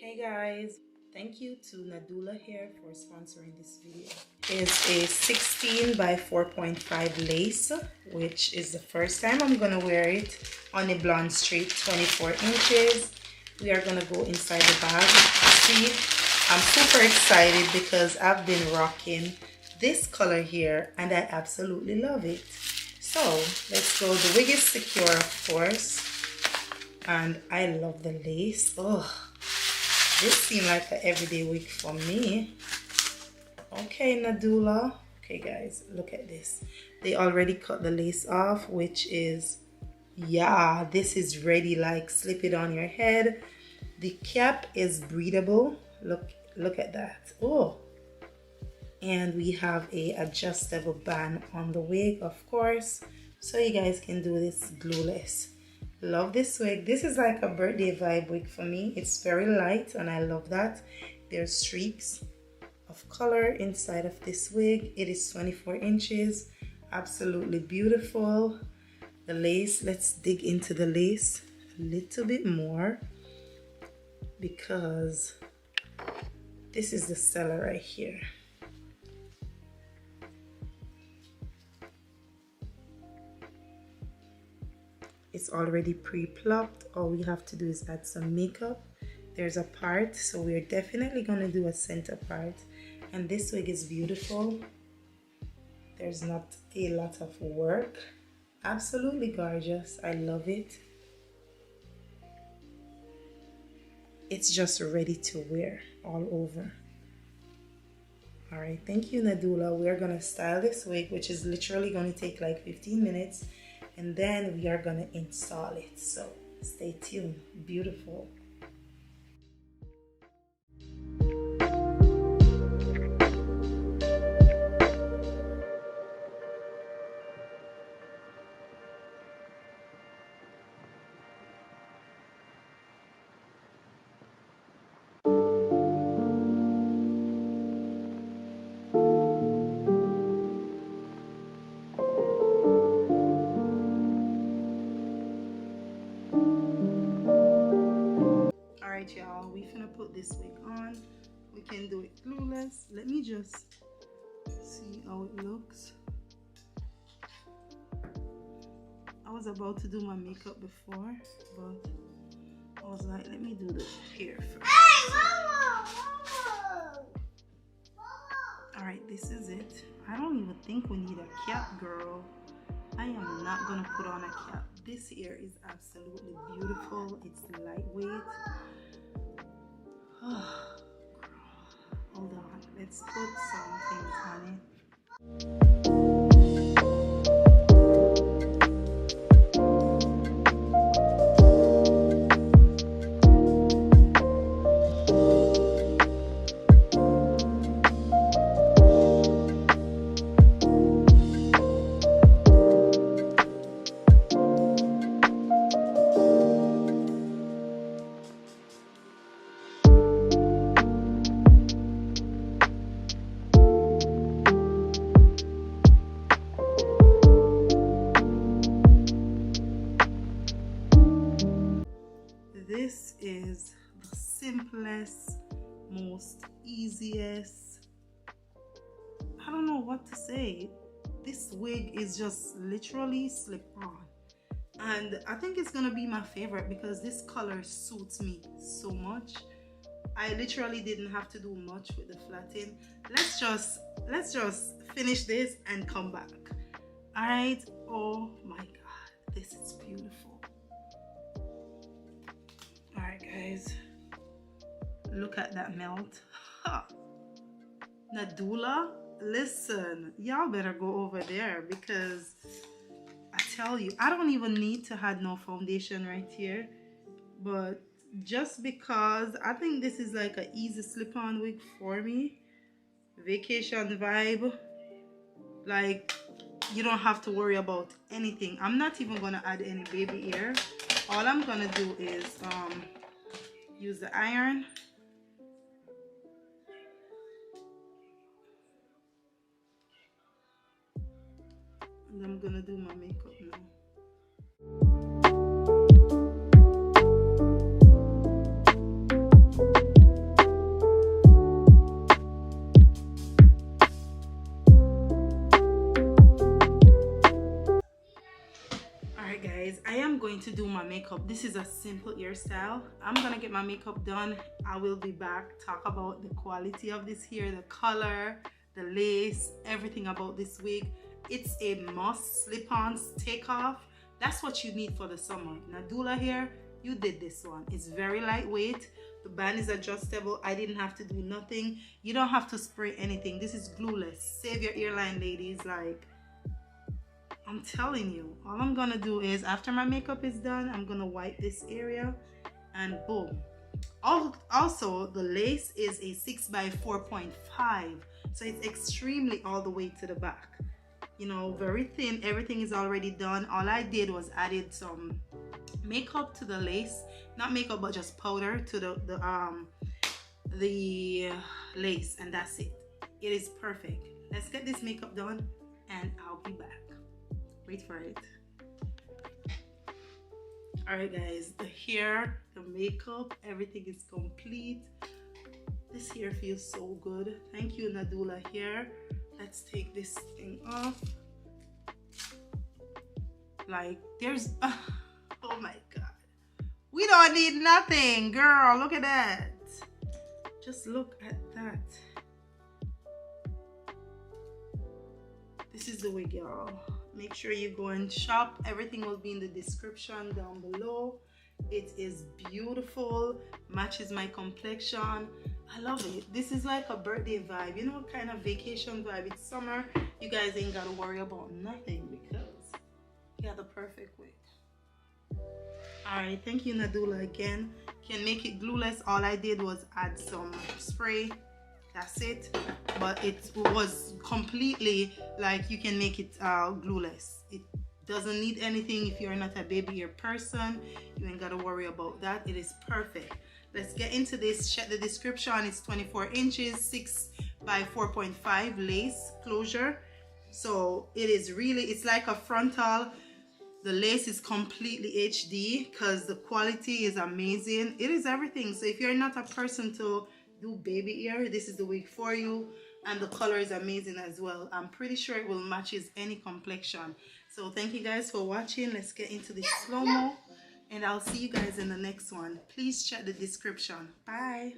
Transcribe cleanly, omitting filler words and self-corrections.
Hey guys, thank you to Nadula Hair for sponsoring this video. It's a 16 by 4.5 lace, which is the first time I'm gonna wear it on a blonde straight 24 inches. We are gonna go inside the bag. See, I'm super excited because I've been rocking this color here and I absolutely love it. So let's go. The wig is secure, of course, and I love the lace. Oh, this seemed like an everyday wig for me. Okay, Nadula. Okay, guys, look at this. They already cut the lace off, which is, yeah, this is ready. Like, slip it on your head. The cap is breathable. Look at that. Oh, and we have a adjustable band on the wig, of course, so you guys can do this glueless. Love this wig. This is like a birthday vibe wig for me. It's very light and I love that. There's streaks of color inside of this wig. It is 24 inches. Absolutely beautiful. The lace, let's dig into the lace a little bit more because this is the seller right here. It's already pre-plucked. All we have to do is add some makeup. There's a part, so we're definitely gonna do a center part. And this wig is beautiful. There's not a lot of work. Absolutely gorgeous. I love it. It's just ready to wear all over. All right, thank you, Nadula. We're gonna style this wig, which is literally gonna take like 15 minutes. And then we are gonna install it, so stay tuned. Beautiful. Alright, y'all, we finna put this wig on. We can do it glueless. Let me just see how it looks. I was about to do my makeup before, but I was like, let me do the hair first. Hey, Mama! Alright, this is it. I don't even think we need a cap, girl. I am not gonna put on a cap. This hair is absolutely beautiful. It's lightweight. Oh, hold on, let's put some things on it. This is the simplest, most easiest, I don't know what to say. This wig is just literally slip on. And I think it's gonna be my favorite because this color suits me so much. I literally didn't have to do much with the flatting. Let's just finish this and come back. All right. Oh my God, this is beautiful. All right, guys, look at that melt. Nadula, listen, y'all better go over there because I tell you, I don't even need to have no foundation right here, but just because I think this is like an easy slip-on wig for me, vacation vibe, like you don't have to worry about anything. I'm not even gonna add any baby hair. All I'm gonna do is use the iron. And I'm gonna do my makeup now. to do my makeup. This is a simple hairstyle. I'm gonna get my makeup done. I will be back, talk about the quality of this hair, the color, the lace, everything about this wig. It's a must. Slip-ons, take off. That's what you need for the summer. Nadula Hair, you did this one. It's very lightweight. The band is adjustable. I didn't have to do nothing. You don't have to spray anything. This is glueless. Save your hairline, ladies. Like, I'm telling you, all I'm gonna do is after my makeup is done, I'm gonna wipe this area and boom. Also, the lace is a 6x4.5, so it's extremely all the way to the back. You know, very thin. Everything is already done. All I did was added some makeup to the lace, not makeup but just powder to the lace, and that's it. It is perfect. Let's get this makeup done and I'll be back. Wait for it. All right guys, the hair, the makeup, everything is complete. This hair feels so good. Thank you, Nadula Hair. Let's take this thing off. Like, there's oh my god, we don't need nothing, girl. Look at that. Just look at that. This is the wig, y'all. Make sure you go and shop. Everything will be in the description down below. It is beautiful, matches my complexion. I love it. This is like a birthday vibe, you know, kind of vacation vibe. It's summer. You guys ain't gotta worry about nothing because you got the perfect wig. All right, thank you, Nadula. Again, can make it glueless. All I did was add some spray. That's it. But it was completely like you can make it glueless. It doesn't need anything. If you're not a baby hair person, you ain't gotta worry about that. It is perfect. Let's get into this. Check the description. It's 24 inches, 6x4.5 lace closure. So it is really, it's like a frontal. The lace is completely HD because the quality is amazing. It is everything. So if you're not a person to do baby hair, this is the wig for you. And the color is amazing as well. I'm pretty sure it will matches any complexion. So thank you guys for watching. Let's get into this slow-mo. And I'll see you guys in the next one. Please check the description. Bye.